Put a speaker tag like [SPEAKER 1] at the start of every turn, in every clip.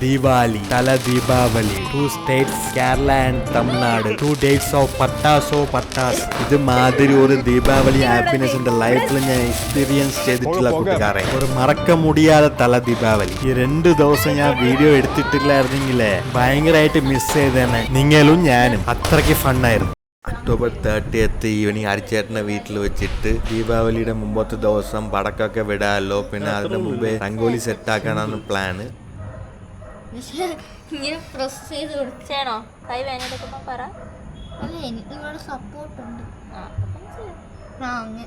[SPEAKER 1] Diwali, Tala Deepavali, 2 states, Kerala and Tamil Nadu, 2 days of Pattas. ഇത് മാതിരി ഒരു Deepavali happiness എൻ്റെ ലൈഫിൽ ഞാൻ എക്സ്പീരിയൻസ് ചെയ്തിട്ടുള്ള കൂട്ടുകാരെ. ഒരു മറക്ക മുടിയാതെ തല ദീപാവലി. ഈ 2 ദിവസം ഞാൻ വീഡിയോ എടുത്തിട്ടില്ലായിരുന്നെങ്കിലേ ഭയങ്കരമായിട്ട് മിസ് ചെയ്തേനെ. നിങ്ങളും ഞാനും. അത്രയ്ക്ക് ഫണ്ണായിരുന്നു. ഒക്ടോബർ 30th ഈവനിങ് അരിച്ചേട്ടൻ്റെ വീട്ടിൽ വെച്ചിട്ട് ദീപാവലിയുടെ മുമ്പത്തെ ദിവസം പടക്കമൊക്കെ വിടാമല്ലോ. പിന്നെ അതിന് മുമ്പേ രംഗോലി സെറ്റാക്കാനാണ് പ്ലാന്.
[SPEAKER 2] ഇങ്ങനെ പ്രസ് ചെയ്ത് കൊടുക്കണോ? കൈ വേനെടുക്കുമ്പോ പറ. അല്ല, എനിക്ക് നിങ്ങളുടെ സപ്പോർട്ട് ഉണ്ട്.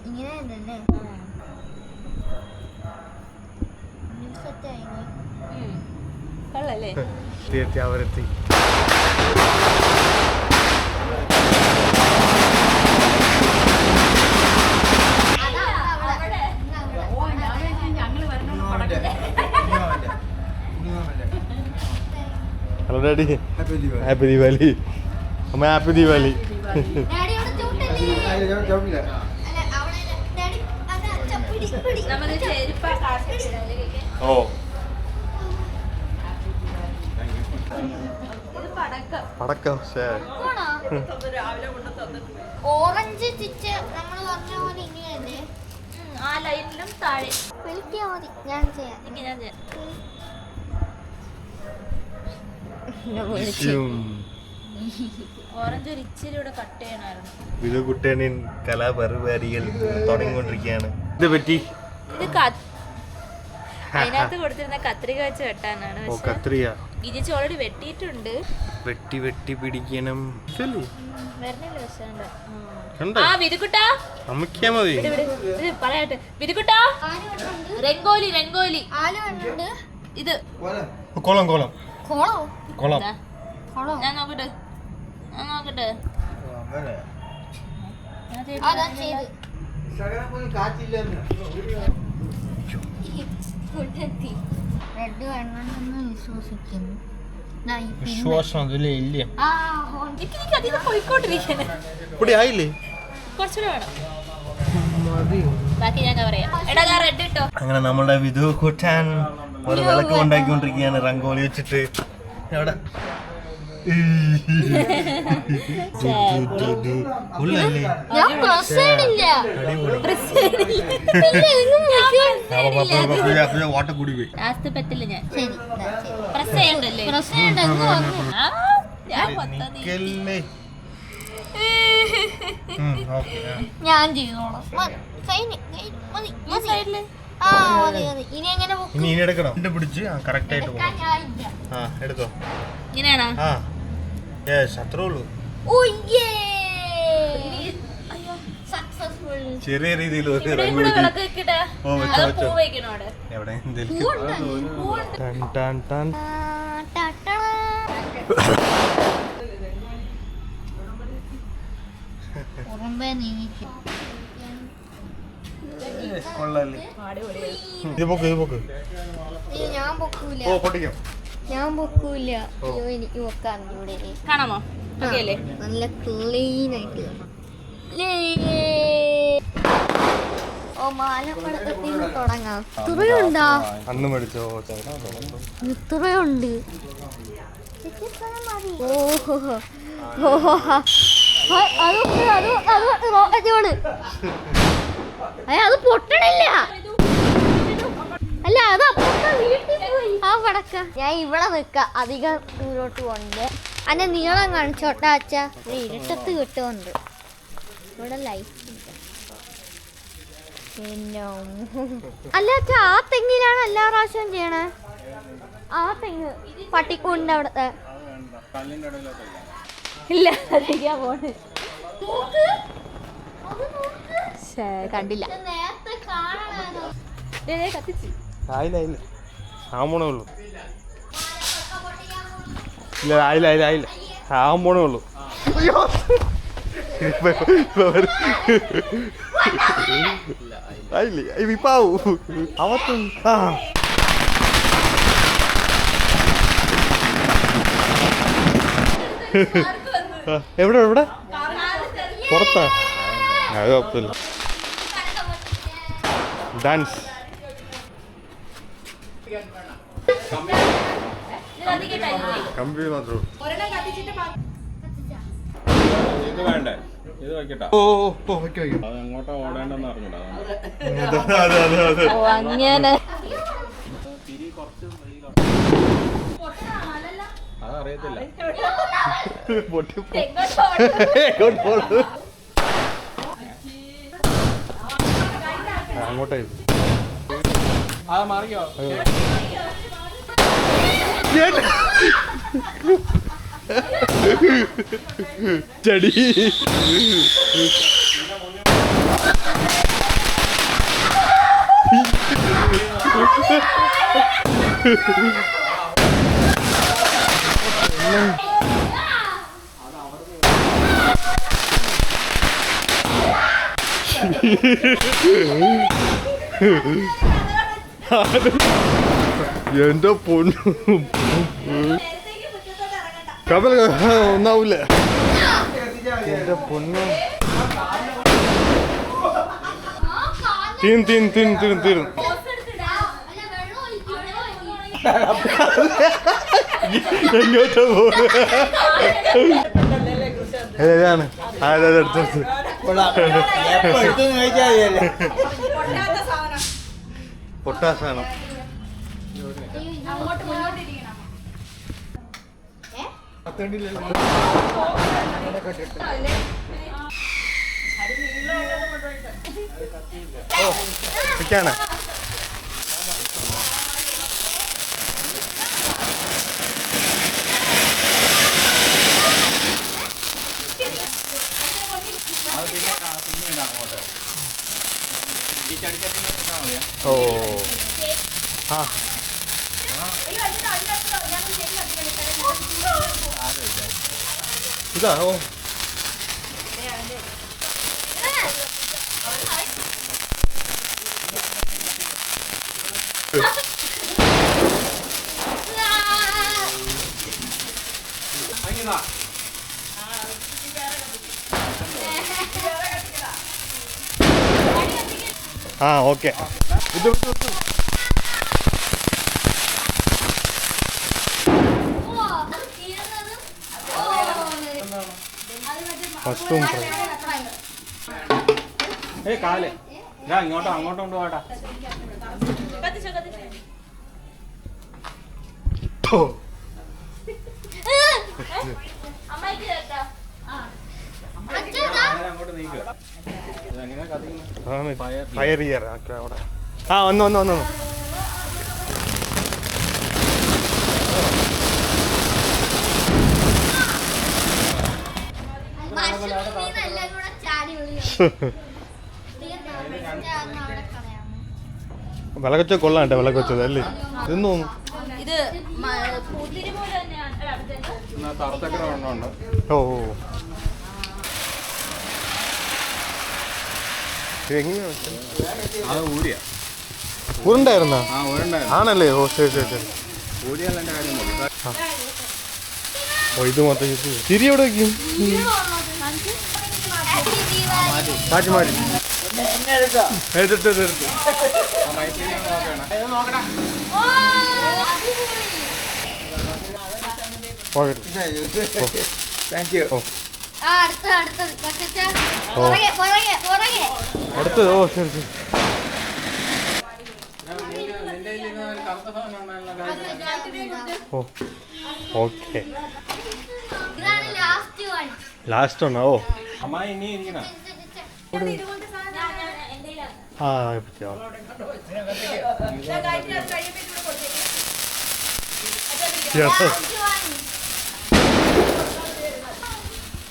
[SPEAKER 2] ഇങ്ങനെ തന്നെ സെറ്റായി കൊള്ളല്ലേ?
[SPEAKER 1] അവരെത്തി. Hello daddy, happy Deepavali. അമ്മ ഹാപ്പി ദീപാവലി. ഓ പടക്കം
[SPEAKER 2] ഓറഞ്ച് ചിച്ച് നമ്മൾ പറഞ്ഞ പോലെ ഇങ്ങനെയല്ലേ? ആ ലൈനിലും താഴെ വിളിക്കാ മതി. ഞാൻ ചെയ്യാം. ഓറഞ്ച് ഒരു ഇച്ചിരി കൂടെ കട്ട് ചെയ്യണമായിരുന്നു.
[SPEAKER 1] ഇത് കുട്ടേണിൻ കലാപരിപാടികൾ തുടങ്ങിക്കൊണ്ടിരിക്കുകയാണ്. ഇത് പറ്റി
[SPEAKER 2] അതിനകത്ത് കൊടുത്തിരുന്ന കത്രിക വെച്ച് വെട്ടാനാണ്.
[SPEAKER 1] കത്രിക
[SPEAKER 2] ഗിജിച്ച് ഓൾറെഡി വെട്ടിയിട്ടുണ്ട്.
[SPEAKER 1] വെട്ടി പിടിക്കണം.
[SPEAKER 2] പറയട്ടെ വിതുക്കുട്ടാ, രംഗോലി ഇത്
[SPEAKER 1] കോളം
[SPEAKER 2] ഞാൻ നോക്കട്ടെ.
[SPEAKER 1] വിശ്വാസം അതിലില്ലേ? അങ്ങനെ നമ്മളുടെ വിധു കൂട്ടാൻ ഒരു വിളക്ക് ഉണ്ടാക്കിക്കൊണ്ടിരിക്കുകയാണ് റംഗോലി വെച്ചിട്ട്. എവിടെ വാട്ടർ കൂടി പോയി.
[SPEAKER 2] ഞാൻ ചെയ്തോളാം.
[SPEAKER 1] ഇനി എടുക്കണോ? പിടിച്ച് കറക്റ്റ് ആയിട്ട് എടുത്തോ.
[SPEAKER 2] ഇങ്ങനെയാണോ?
[SPEAKER 1] അത്രേ ഉള്ളൂ. ചെറിയ രീതിയിൽ
[SPEAKER 2] ഞാൻ പൊക്കൂല. എനിക്ക് പൊക്കാൻ കാണാമോ? നല്ല ക്ലീൻ ആയിട്ട്. ഓ, മാലപ്പടക്കത്തിൽ നിന്ന് തുടങ്ങാം. ഇത്രയുണ്ടോ? ഇത്രയുണ്ട്. അത് പൊട്ടണില്ല. അല്ല, അത് ആ പടക്ക. ഞാൻ ഇവിടെ നിക്ക, അധികം ദൂരോട്ട് പോണില്ല. അന്നെ നീളം കാണിച്ചോട്ടാ അച്ഛ. ഇരുട്ടത്ത് കിട്ടുന്നുണ്ട്. ഇവിടെ ലൈറ്റ് പിന്നെ. അല്ല അച്ഛ, ആ തെങ്ങിലാണ് എല്ലാ പ്രാവശ്യവും ചെയ്യണേ? ആ തെങ്ങ് പട്ടിക്കൂടിന്റെ അവിടത്തെ ഇല്ല, അതിരിക്കാൻ പോണ്. കണ്ടില്ല. നേരത്തെ കാണാനോ കത്തിച്ച്
[SPEAKER 1] ആയില്ല ആമോണേ ഉള്ളൂ. ഇല്ല ആയില്ല ആമോണേ ഉള്ളൂ. ആയില്ലേ വിപ്പാവൂ അവത്ത്. എവിടെ പുറത്താ? അത് കുഴപ്പമില്ല. ഡാൻസ് കമ്പി മാത്രം
[SPEAKER 3] ഇത് വേണ്ടേ? ഇത് വെക്കട്ടാ?
[SPEAKER 1] ഓ വെക്കോ
[SPEAKER 3] അത് എങ്ങോട്ടാ ഓടേണ്ടെന്ന് അറിഞ്ഞൂടാ.
[SPEAKER 2] അങ്ങനെ
[SPEAKER 3] അതറിയത്തില്ല.
[SPEAKER 1] അങ്ങോട്ടായി
[SPEAKER 3] അത് മാറിക്കോ.
[SPEAKER 1] ചെടി എന്റെ പൊന്നു കപൽ ഒന്നാവൂല എന്റെ പൊന്നു തീരും എങ്ങോട്ടാ പോകുന്നത് ഏതാണ് അടുത്തടുത്ത് പൊട്ടാസാണ് ാണ് ഓ ആ ഇതാ ഓ ആ ഓക്കെ ഇത് മഷ്റൂം ഫ്രൈ
[SPEAKER 3] കാലേ ഇങ്ങോട്ടോ അങ്ങോട്ടോ കൊണ്ടുപോകട്ടാ. അങ്ങോട്ട് നീക്കുക. ഇതെങ്ങനെ കത്തിക്കുന്നു?
[SPEAKER 1] ഫയർ ചെയ്യാറ് അവിടെ ആ വന്നു വിളകച്ച കൊള്ളാട്ടെ വിളകച്ചത് അല്ലേ ഇതെന്ന് തോന്നുന്നു
[SPEAKER 2] ഇത്
[SPEAKER 3] തറച്ചക്ര ഉണ്ട്.
[SPEAKER 1] ഓ എങ്ങനെയാ
[SPEAKER 3] അത് ഊരിയ
[SPEAKER 1] ഉരുണ്ടായിരുന്ന
[SPEAKER 3] ആ ഊരുണ്ടായിരുന്നു.
[SPEAKER 1] ആണല്ലേ ഓ ശരി
[SPEAKER 3] ഊരിയല്ല എൻ്റെ കാര്യം നോക്കി.
[SPEAKER 1] ഓ ഇത് മൊത്തം തിരി എവിടെ വയ്ക്കും മാറ്റി എടുത്ത്
[SPEAKER 3] താങ്ക് യു.
[SPEAKER 1] അടുത്തത് ഓ ശരി ഓ ഓക്കെ ലാസ്റ്റ് ഉണ്ടോ ഓ
[SPEAKER 3] അമ്മായി ഇനി ഇരിക്കണം.
[SPEAKER 1] ആ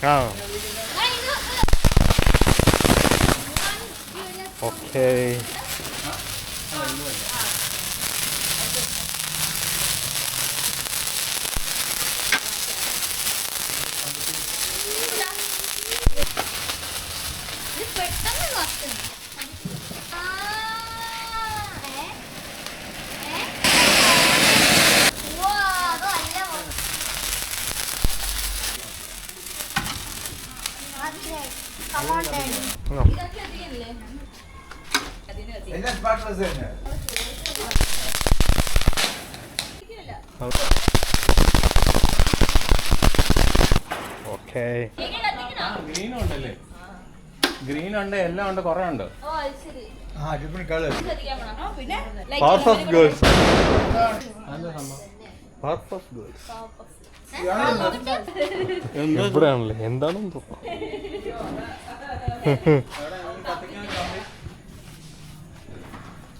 [SPEAKER 1] ആ ഓക്കെ ഓക്കെ.
[SPEAKER 3] ഗ്രീൻ ഉണ്ടല്ലേ? ഗ്രീൻ ഉണ്ട്, എല്ലാം ഉണ്ട്, കുറെ ഉണ്ട്.
[SPEAKER 1] Power of girls. Power of girls. എവിടെയാണല്ലേ എന്താണെന്ന് തോന്നുന്നു.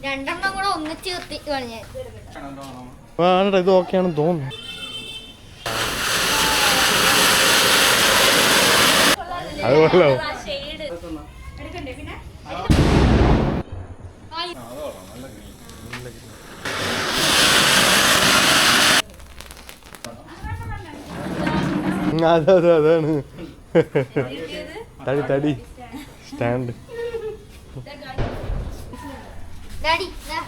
[SPEAKER 2] രണ്ടെണ്ണം കൂടെ ഒന്നിച്ച് കത്തിക്കുവാണ് ഞാൻ.
[SPEAKER 1] ആണോ ഇത് ഓക്കെയാണെന്ന് തോന്നുന്നു. അതുപോലെ അതാണ് തടി തടി സ്റ്റാൻഡ്.
[SPEAKER 2] ഡാഡി ദാ.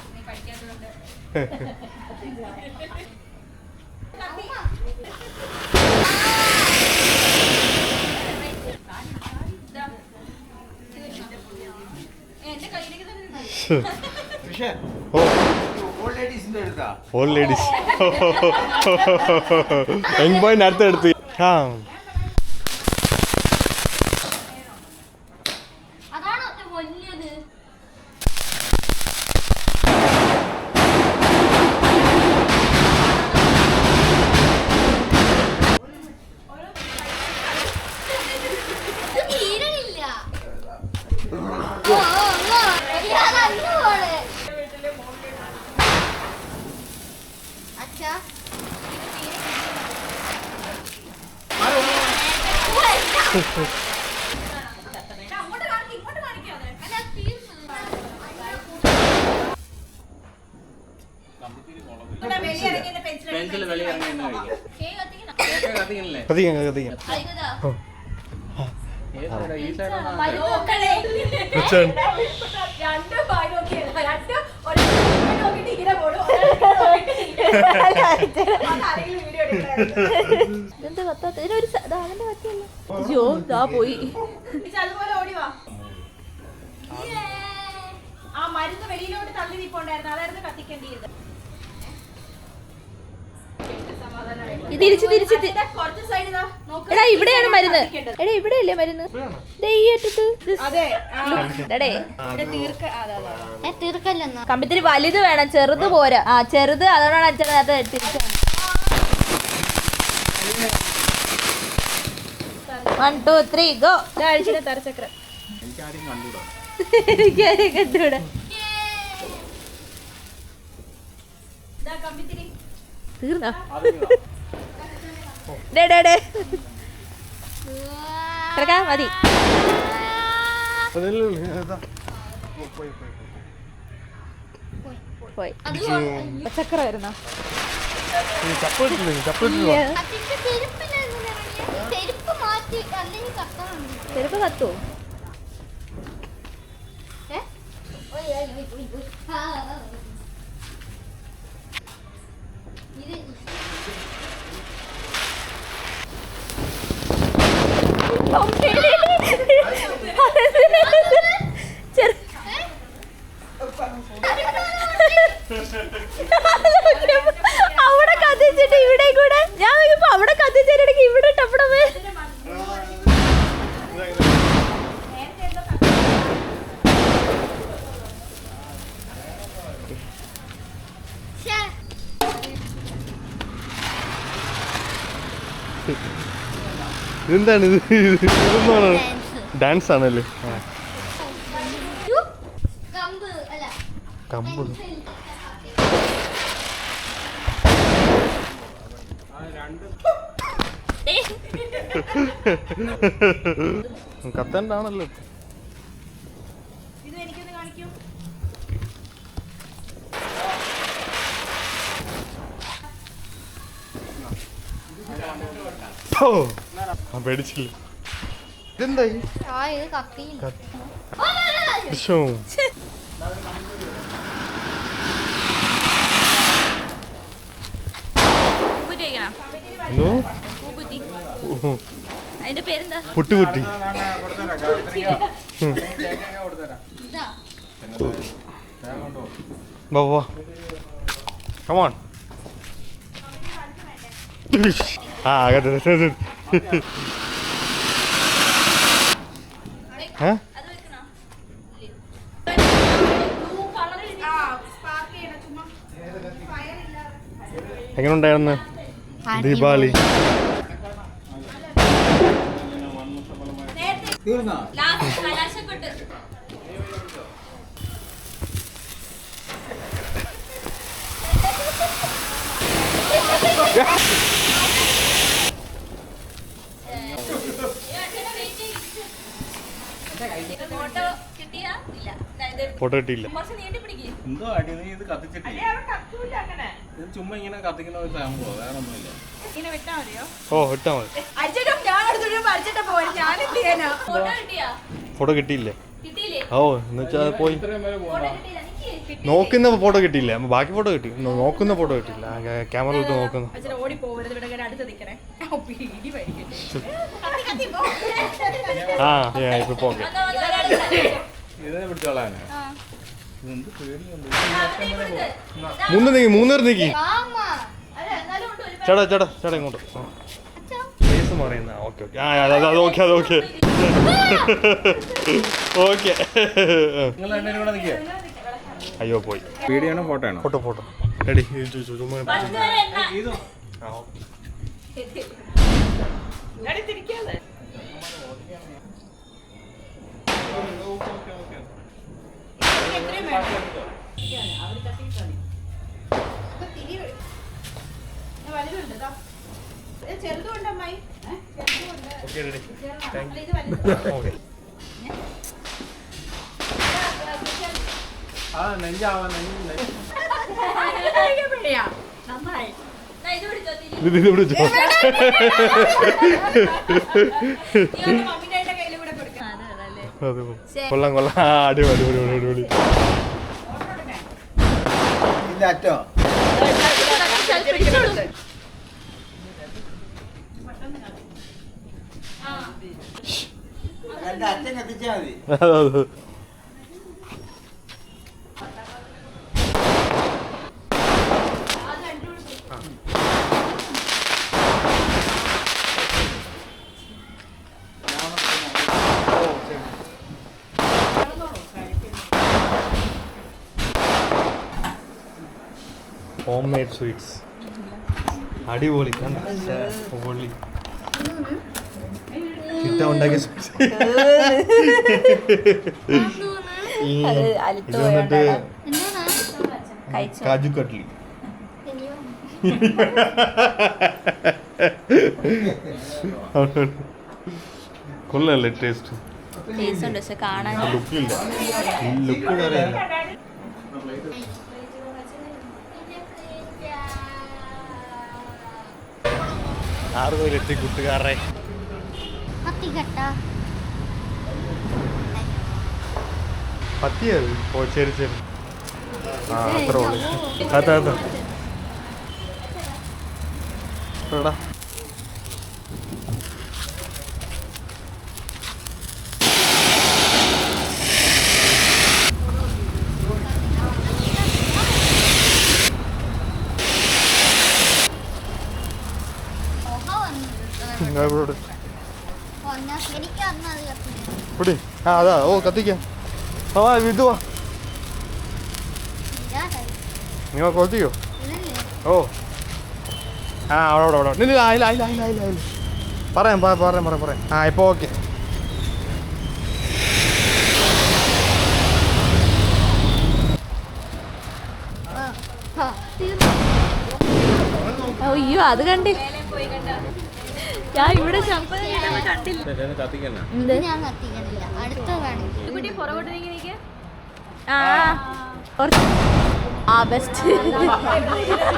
[SPEAKER 1] ഓൾ ലേഡീസ് യങ് ബോയ് അടുത്തെടുത്ത്. ആ
[SPEAKER 2] അതാണ് വലിയത്. തീരണില്ല. അച്ഛാ
[SPEAKER 3] പെൻസിൽ വെളിയിൽ ഇറങ്ങി നിന്ന് കഴിക്കാം. കേക്ക് കത്തിക്കണില്ലേ?
[SPEAKER 1] കത്തിക്കാം കത്തിക്കാം.
[SPEAKER 3] ഏത് side ആ? ഈ സൈഡ്
[SPEAKER 4] പോയി ആ മരുന്ന് വെളിയിലോട്ട് തള്ളി നിൽപ്പുണ്ടായിരുന്നു, അതായിരുന്നു കത്തിക്കേണ്ടിയത്. തിരിച്ച് കുറച്ച് സൈഡ് എടാ ഇവിടെയാണ് മരുന്ന്. എടാ ഇവിടെയല്ലേ മരുന്ന്?
[SPEAKER 2] തീർക്കല്ലെന്നാ.
[SPEAKER 4] കമ്പിത്തിരി വലുത് വേണം, ചെറുത് പോരാ. ആ ചെറുത്, അതുകൊണ്ടാണ് അച്ഛനകത്ത് തിരിച്ചു. 1 2 3 ഗോ. അഴിച്ചിട്ട് തരച്ചക്രം
[SPEAKER 3] എനിക്കാരും കണ്ടുകൂടാ.
[SPEAKER 4] എനിക്കാരെ കണ്ടൂടാ. തീർന്നാ മതി. പോയി ചക്ര വരുന്ന ചെരുപ്പ് കത്തോ? അവിടെ കത്തിച്ചിട്ട് ഇവിടെ കൂടെ ഞാൻ നോക്കിയപ്പോ അവിടെ കത്തിച്ചിട്ടുണ്ടെങ്കിൽ ഇവിടെ ടപ്പടമേ.
[SPEAKER 1] എന്താണ് ഇത്? ഡാൻസ് ആണല്ലേ? കമ്പ് കത്തണ്ടാണല്ലോ.
[SPEAKER 4] ഇത് എനിക്കൊന്ന് കാണിക്കൂ.
[SPEAKER 1] പേടിച്ചില്ല. ഇതെന്തായി?
[SPEAKER 4] അതിന്റെ പേരെന്താ?
[SPEAKER 1] പുട്ടുകുട്ടി. വാ കമോൺ. ആ എങ്ങനെ ഉണ്ടായിരുന്നു ദീപാവലി? ഫോട്ടോ കിട്ടിയില്ല.
[SPEAKER 3] എന്തോ അടി നീ ഇത് കത്തിച്ചിട്ടില്ല. ഇത് ചുമ്മാ ഇങ്ങനെ കത്തിക്കുന്ന ഒരു സംഭവം, വേറെ ഒന്നുമില്ല.
[SPEAKER 1] ഓ ഇട്ടാ മതി. ഫോട്ടോ കിട്ടിയില്ലേ? ഓ എന്നുവെച്ചാ പോയി നോക്കുന്ന ഫോട്ടോ കിട്ടിയില്ല, ബാക്കി ഫോട്ടോ കിട്ടി. നോക്കുന്ന ഫോട്ടോ കിട്ടിയില്ല, ക്യാമറ ഇട്ട് നോക്കുന്നു. ആ ഇപ്പൊ പോക്കെ
[SPEAKER 3] ഇതിനെ പിടിച്ചോളാനാ.
[SPEAKER 1] മൂന്നേർ നീക്കി. ചേട്ടാ ചേട്ടാ ചേട്ടാ ഇങ്ങോട്ട് കേസ് പറയുന്ന. ഓക്കെ ഓക്കെ അത് ഓക്കെ അത് ഓക്കെ ഓക്കെ. അയ്യോ പോയി.
[SPEAKER 3] വീഡിയോ ആണോ ഫോട്ടോ ആണോ?
[SPEAKER 1] Photo photo ready. കൊള്ളാം കൊള്ളാം. അടിപൊളി അടിപൊളി അടിപൊളി. ഹോം മെയ്ഡ് സ്വീറ്റ്സ് അടിപൊളി. പൊളി ചിട്ട ഉണ്ടാക്കിയ ഇത് വന്നിട്ട് കാജു കട്ട്ലി. കൊള്ളല്ലേ ടേസ്റ്റ്? ലുക്കില്ല, ലുക്ക് അറിയില്ല. ആറുപോലെത്തി കൂട്ടുകാരെ. പത്തിയത് ഓ ശരി ശരി. ആ അത്ര ഉള്ളു. അതാ അതാ എടാ പിടി. ആ അതാ ഓ കത്തിക്കാം. ആ ഇതുവാ നിങ്ങൾ കൊത്തിക്കോ. ഓ ആ അവിടെ അവിടെ ഇല്ല ഇല്ല ഇല്ല ഇല്ല ഇല്ല ഇല്ല പറയാം പറയാം പറയാം പറയാം. ആ ഇപ്പോൾ ഓക്കെ.
[SPEAKER 4] അയ്യോ അത് കണ്ടേ ഞാൻ ഇവിടെ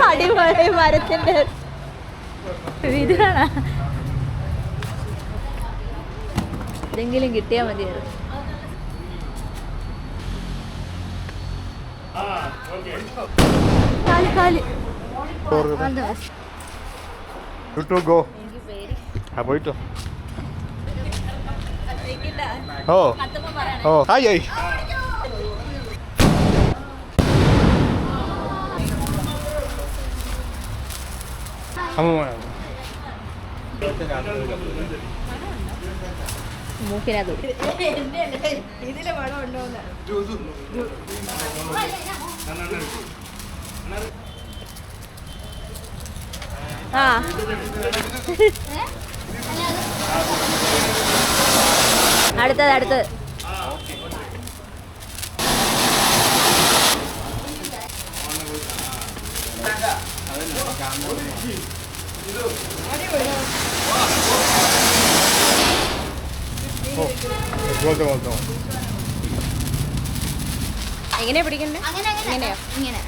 [SPEAKER 4] അടിപൊളി മരത്തിന്റെ ഇത് കാണാ. എന്തെങ്കിലും കിട്ടിയാ മതിയായിരുന്നു. കാലി
[SPEAKER 1] ഗോ. ആ പോയിട്ടോ. ഓ ഓ ഹായ് ഹായ്.
[SPEAKER 4] മൂക്കിനകത്ത് ആ അടുത്തത് എങ്ങനെയാ പിടിക്കണ്ടേ?
[SPEAKER 2] ഇങ്ങനെ ഇങ്ങനെ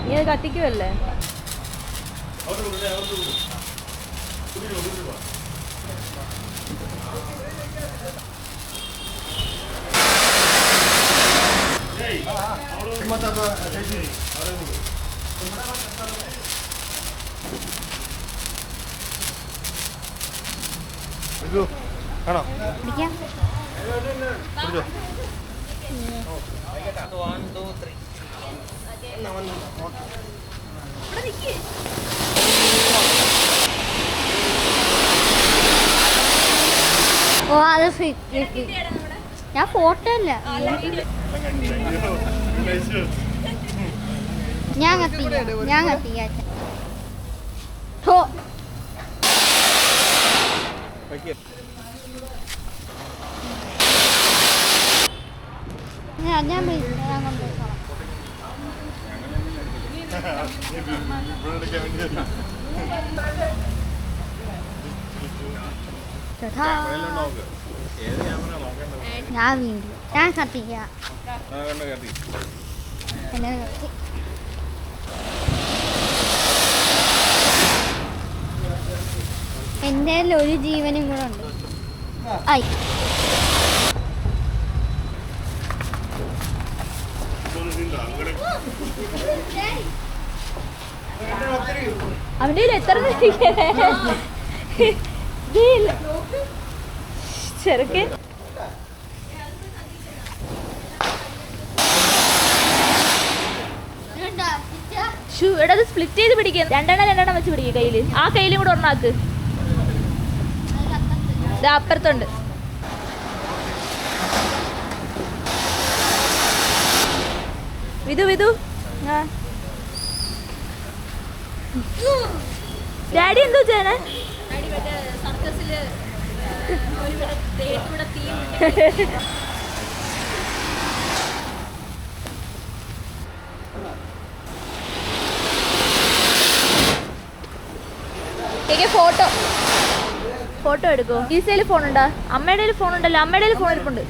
[SPEAKER 4] നീ അത് കത്തിക്കുമല്ലേ?
[SPEAKER 2] പിടിക്കാം. ഓ അത് ഞാൻ ഫോട്ടോ അല്ല ഞാൻ കത്തിക്കാം. ഹോ ഞാൻ കൊണ്ടുപോയിക്കോളാം. ഞാൻ കത്തിക്കാം. എന്നെ കത്തി. എൻ്റെ ഒരു ജീവനും കൂടെ ഉണ്ട്. ആയി
[SPEAKER 4] അവന്റെ എത്ര ചെറുക്കൻ എടാ അത് സ്പ്ലിറ്റ് ചെയ്ത് പിടിക്കുക. രണ്ടെണ്ണം വെച്ച് പിടിക്കുക കയ്യില്. ആ കയ്യിലും കൂടെ ഒന്നാക്ക്. ഇത് അപ്പുറത്തുണ്ട്. വിധു ഡാഡി എന്തോ ചെയ്യണേ? ഫോട്ടോ എടുക്കോ? ഈസയിൽ ഫോൺ ഉണ്ടോ? അമ്മയുടെ ഫോൺ ഉണ്ടല്ലോ. അമ്മയുടെ ഫോൺ ഇരിപ്പുണ്ട്.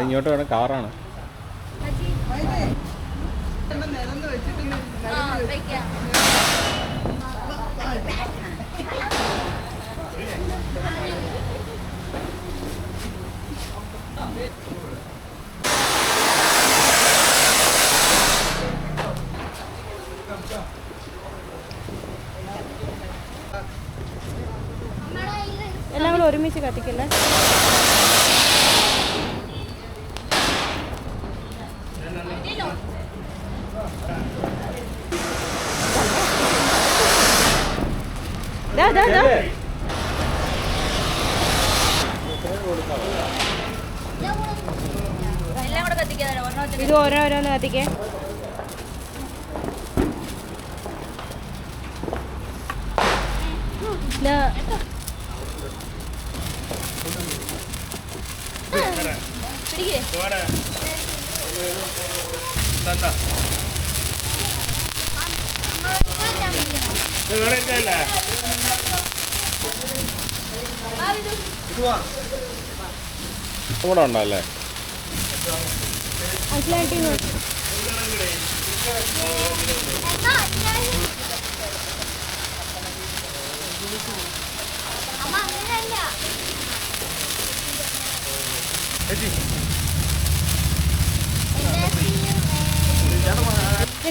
[SPEAKER 3] ഇങ്ങോട്ട് വേണം. കാറാണ്.
[SPEAKER 4] എല്ലാം കൂടെ ഒരുമിച്ച് കത്തിക്കല്ലേ? ഇത് ഓരോന്ന് കത്തിക്കേ.
[SPEAKER 2] പിടിക്കേ
[SPEAKER 3] കൂടെ ഉണ്ടല്ലേ?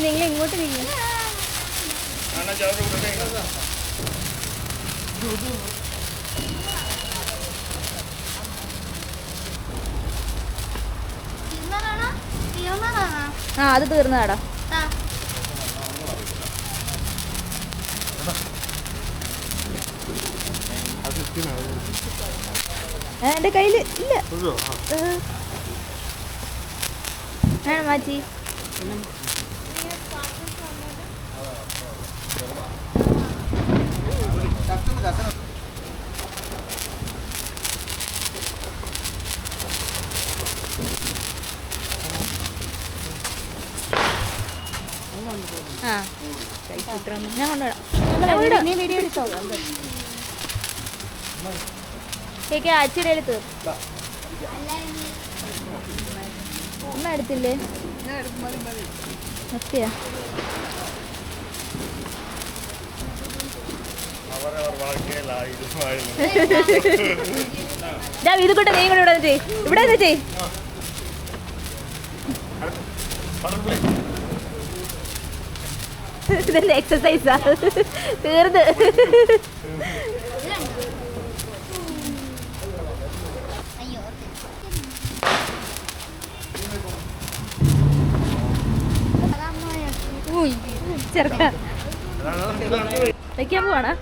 [SPEAKER 2] നിങ്ങൾ ഇങ്ങോട്ട് തിരിഞ്ഞു.
[SPEAKER 4] ആ അത് തീർന്നതാടാ. എന്റെ കയ്യില് ഇല്ല. മാറ്റി ആ ഞാൻ കൊണ്ടുവിടാം.
[SPEAKER 2] നീ വീഡിയോ എടുത്തോ?
[SPEAKER 4] കേക്ക് അച്ചിടയിൽ തീർ. ഒന്നും എടുത്തില്ലേ? സത്യ ഇത് കൂട്ടെ നീ കൂടെ ഇവിടെ ചെയ്. ഇവിടെ എന്താ ചെയ്? ഇതെന്റെ എക്സസൈസാ. തീർന്ന് ചെറുക്ക വെക്കാൻ പോവാണ്.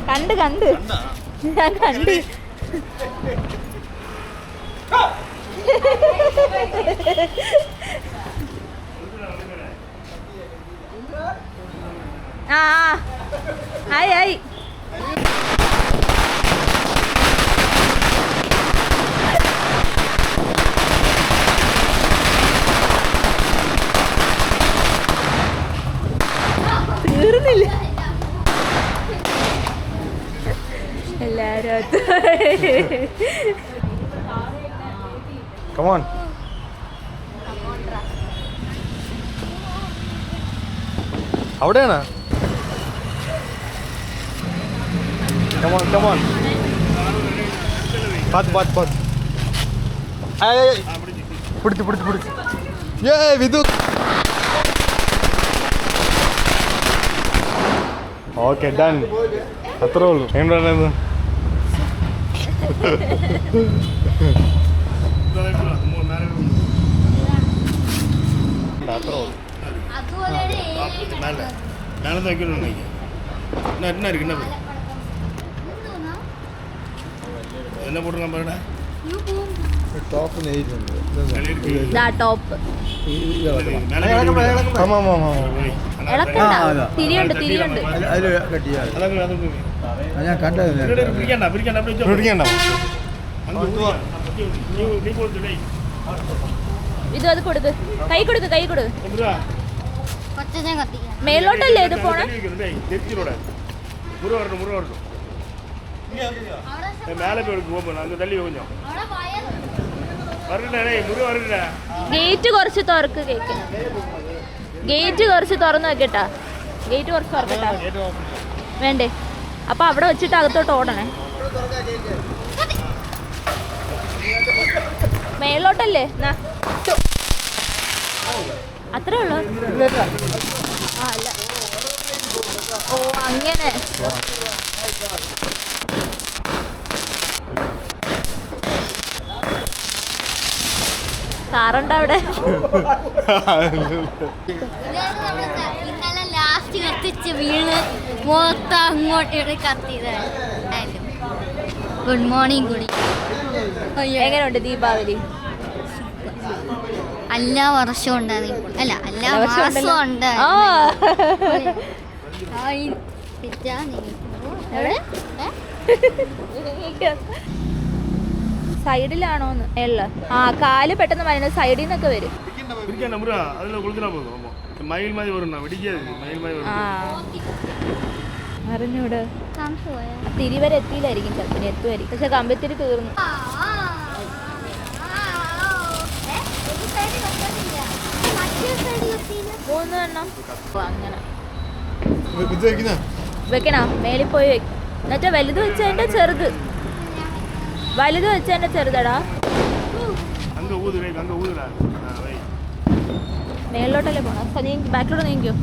[SPEAKER 4] കണ്ട് കണ്ട് ഞാൻ കണ്ട്. ആ ആയി ആയി. തീർന്നില്ല എല്ലാരും.
[SPEAKER 1] Come on. അവിടെയാണ്. Come on, come on. പാത്ത്. പിടിച്ചു. വിധു. Okay done. അത്രേ ഉള്ളൂ. എങ്ങനെയാണ്?
[SPEAKER 3] என்ன போட்டுருக்கான் பாருடா.
[SPEAKER 1] ടോപ്പ് നെയ്യുന്നുണ്ട്.
[SPEAKER 4] ടോപ്പ് തിരിയുണ്ട്.
[SPEAKER 1] അതിൽ കട്ടിയാൽ ഞാൻ കണ്ടത്.
[SPEAKER 4] ഇത് അത് കൊടുക്ക്. കൈ കൊടുക്ക്.
[SPEAKER 2] കത്തിക്കാം.
[SPEAKER 4] മേലോട്ടല്ലേ ഇത് പോണേ? ഗേറ്റ് കുറച്ച് തുറക്ക് കേക്ക്. ഗേറ്റ് കുറച്ച് തുറന്നു വെക്കട്ടാ. ഗേറ്റ് കുറച്ച് തുറക്കട്ടാ. വേണ്ടേ? അപ്പൊ അവിടെ വെച്ചിട്ട് അകത്തോട്ട് ഓടണേ. മേലോട്ടല്ലേ? അത്രേ ഉള്ളൂ. ആ അല്ല. ഓ അങ്ങനെ. കാറുണ്ടോ അവിടെ?
[SPEAKER 2] ഇന്നലെ ലാസ്റ്റ് കത്തിച്ച് വീണ് മൊത്തം അങ്ങോട്ട് കത്തിയതാണ്. ഗുഡ് മോർണിംഗ് കൂടി.
[SPEAKER 4] എങ്ങനെയുണ്ട് ദീപാവലി?
[SPEAKER 2] എല്ലാ വർഷവും ഉണ്ടായിരുന്നു. അല്ല എല്ലാ മാസവും ഉണ്ട്.
[SPEAKER 4] സൈഡിലാണോന്ന്? ആ കാല് പെട്ടെന്ന് വരുന്നത് സൈഡിൽ നിന്നൊക്കെ വരും.
[SPEAKER 5] பிரிக்க முருகா அதில் கொடுத்துட்டா போதும். ஆமாம் மயில் மாதிரி வரும், நான் வெடிக்காது மயில் மாதிரி
[SPEAKER 4] ആ
[SPEAKER 5] வரும்.
[SPEAKER 4] അറിഞ്ഞൂടെ
[SPEAKER 2] കാണിച്ചു പോയാ
[SPEAKER 4] തിരിവരെ എത്തിയില്ലായിരിക്കും ചിലപ്പോൾ എത്തുമായിരിക്കും പക്ഷെ കമ്പത്തിരി തീർന്നു. മൂന്നെണ്ണം അങ്ങനെ വെക്കണോ മേളിൽ പോയി എന്നിട്ട് വലുത് വെച്ചതിന്റെ ചെറുത് വലുത് വെച്ചതിന്റെ ചെറുതടാ
[SPEAKER 5] அங்கே ஊது வை, அங்கே ஊதுடா. வை
[SPEAKER 4] മേളിലോട്ടല്ലേ പോണം. നീ ബാക്കിലോട്ട് നീങ്ങിക്കോ.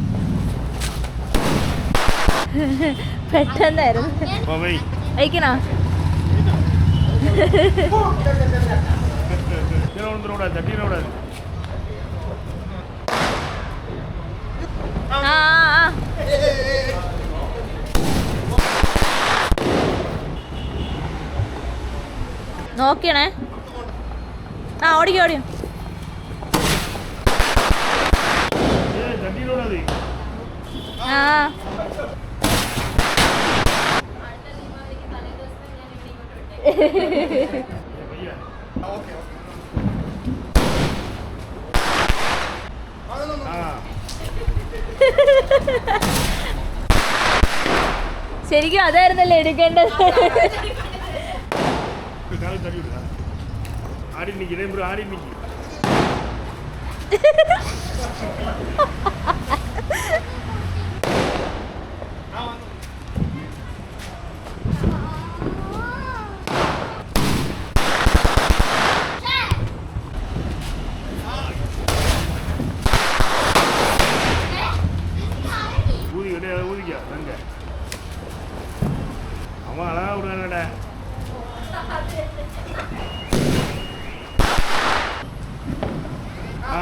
[SPEAKER 4] പെട്ടെന്നായിരുന്നു.
[SPEAKER 5] வை
[SPEAKER 4] വയ്ക്കണോ?
[SPEAKER 5] கீழே விழுந்துடக்கூடாது, தட்டிடக்கூடாது.
[SPEAKER 4] ആ ആ നോക്കിയണേ. ആ ഓടിക്കോ ഓടിയോ.
[SPEAKER 5] தட்டிடக்கூடாது.
[SPEAKER 4] ആ ശരിക്കും അതായിരുന്നല്ലേ എടുക്കേണ്ടത്.
[SPEAKER 5] காலை தட்டி விடுதா. ஆடி நிற்கி இதே முறை ஆடி நிற்கி. ஊதி கிடையாது, ஊதிக்கா அங்கே அவன் அழகா விடுறாங்கடா. ஆ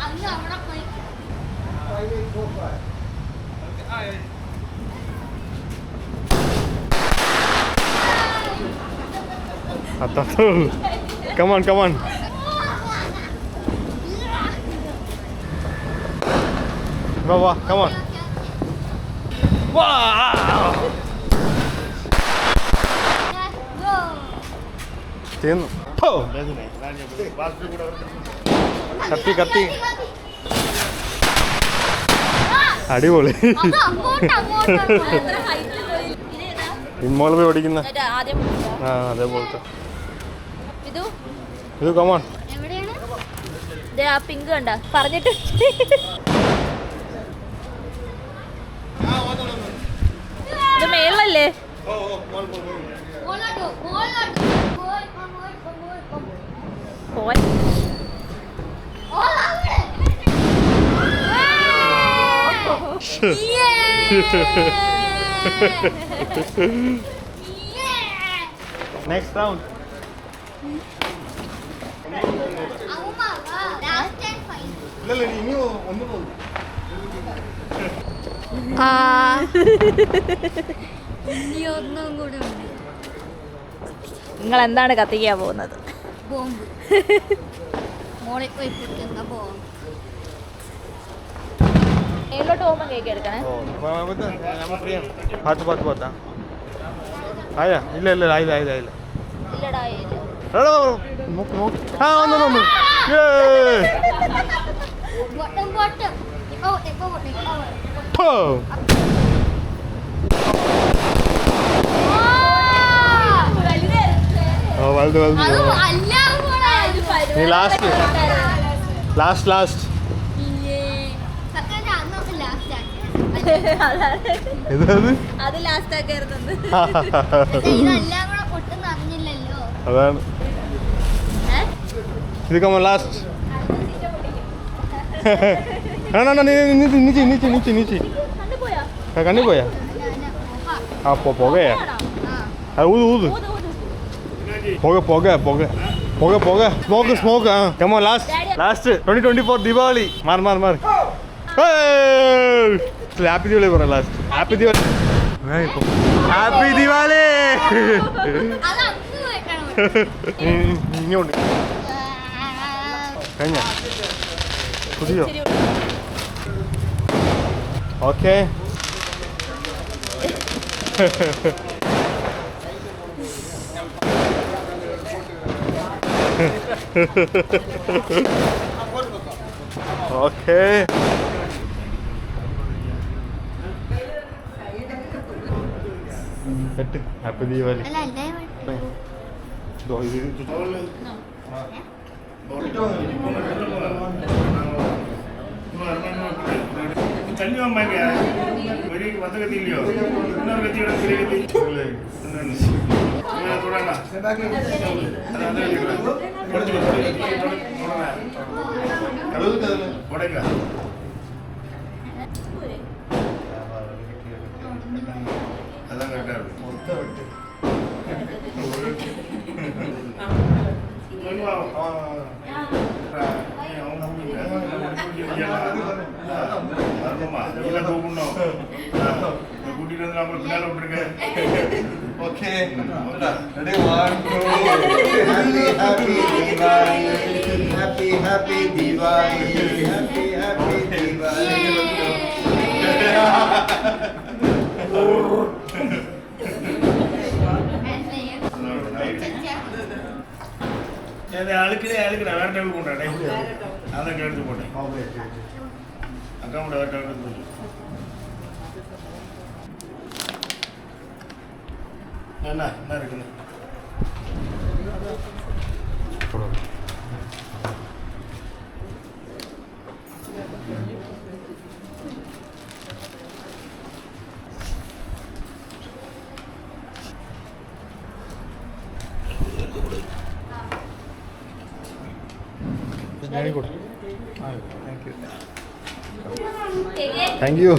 [SPEAKER 2] അന്ന് അവിടെ പോയി
[SPEAKER 1] Come on, come on. Go, come on. Wow! തീർന്നു. കത്തി കത്തി അടിപൊളി. ഇൻമോള് പോയി ഓടിക്കുന്ന
[SPEAKER 4] ആദ്യം
[SPEAKER 1] ആ അതേപോലത്തെ
[SPEAKER 4] ഇതു
[SPEAKER 1] ഇത് കമോൺ.
[SPEAKER 2] എവിടെയാണ്
[SPEAKER 4] ആ പിങ്ക് കണ്ട പറഞ്ഞിട്ട് ഇത് മേളല്ലേ? പോയി
[SPEAKER 1] നെക്സ്റ്റ് റൗണ്ട്. ഇല്ലല്ല ഇനി ഒന്ന് പോകും.
[SPEAKER 2] ഇനി ഒന്നും കൂടെ ഉണ്ട്.
[SPEAKER 4] നിങ്ങൾ എന്താണ് കത്തിക്കാൻ പോകുന്നത്?
[SPEAKER 2] ബോംബ് മോളിൽ പോയി പൊട്ടുന്ന ബോംബ്.
[SPEAKER 4] മേലോട്ട് പോകുമ്പോ കേക്ക് എടുക്കണേ.
[SPEAKER 1] പാത്ത് പാത്ത് പാത്താ ആയാ? ഇല്ല ഇല്ല ആയില്ല ആയില്ല ആയില്ല.
[SPEAKER 4] ഇല്ലടാ ഇല്ല.
[SPEAKER 1] നോക്ക് നോക്ക്. ആ വന്നു വന്നു.
[SPEAKER 2] പൊട്ടും പൊട്ടും. ഇപ്പൊ പൊട്ടും
[SPEAKER 1] ഓ വലുത് വലുത്. നീ ലാസ്റ്റ് ലാസ്റ്റ് ലാസ്റ്റ്. ഇതത്
[SPEAKER 4] അത് ലാസ്റ്റ് ആക്കായിരുന്നു.
[SPEAKER 2] ഇതെല്ലാം കൂടെ പൊട്ടുന്ന അറിഞ്ഞില്ലല്ലോ.
[SPEAKER 1] അതാണ്. ഇത് കമോൺ ലാസ്റ്റ്. കണ്ണി പോയാ? ആ പുകയാ? ഊത് ഊത്. പുക പുക പുക പുക പുക സ്മോക്ക് സ്മോക്ക്. ആ കമോൺ ലാസ്റ്റ് ലാസ്റ്റ്. 2024 ദീപാവലി. മാറി മാറി മാറി. ഹാപ്പി ദിവാലി പറ last. Happy Diwali. Happy Diwali. ഇങ്ങോട്ട് കഴിഞ്ഞ പുതിയോ? Okay okay. ഹാപ്പി ദീപാവലി.
[SPEAKER 2] അല്ല അല്ലേ
[SPEAKER 5] തല്ലി അമ്മയ്ക്ക് ഒരു പത്ത് കത്തിയില്ലയോ ഇന്നൊരു കത്തിയുടെ കത്തി തുടങ്ങ അതാ കേട്ടാ கூட்டிட்டு நம்ம பின்னால விட்டுருக்கேன்.
[SPEAKER 3] Okay ready 1 2 happy happy happy Deepavali happy happy Deepavali.
[SPEAKER 5] அழுக்கிறேன் வேற டைம் போட்டேன் அதான் எடுத்து போட்டேன் அக்கா வேற டைம் எடுத்து போட்டேன். என்ன இருக்குன்னு
[SPEAKER 1] താങ്ക് യു.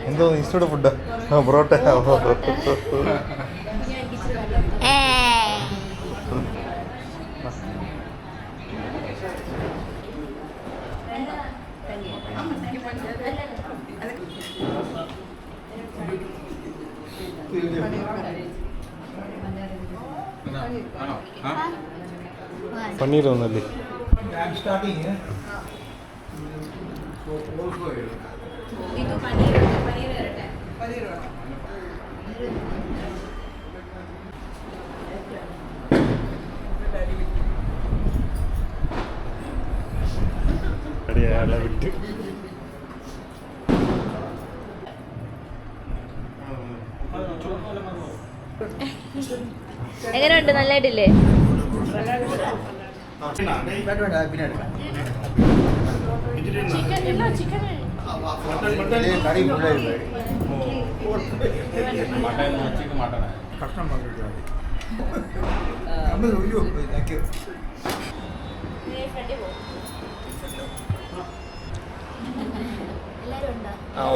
[SPEAKER 1] എന്തോ ഇഷ്ടപ്പെട്ട ഫുഡാ? പൊറോട്ട. പനീർ ഒന്നല്ലേ? വിട്ട്
[SPEAKER 4] എങ്ങനെയുണ്ട്? നല്ലതായിട്ടില്ലേ?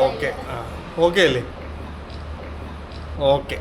[SPEAKER 1] ഓക്കെ ഓക്കെ അല്ലേ? ഓക്കെ.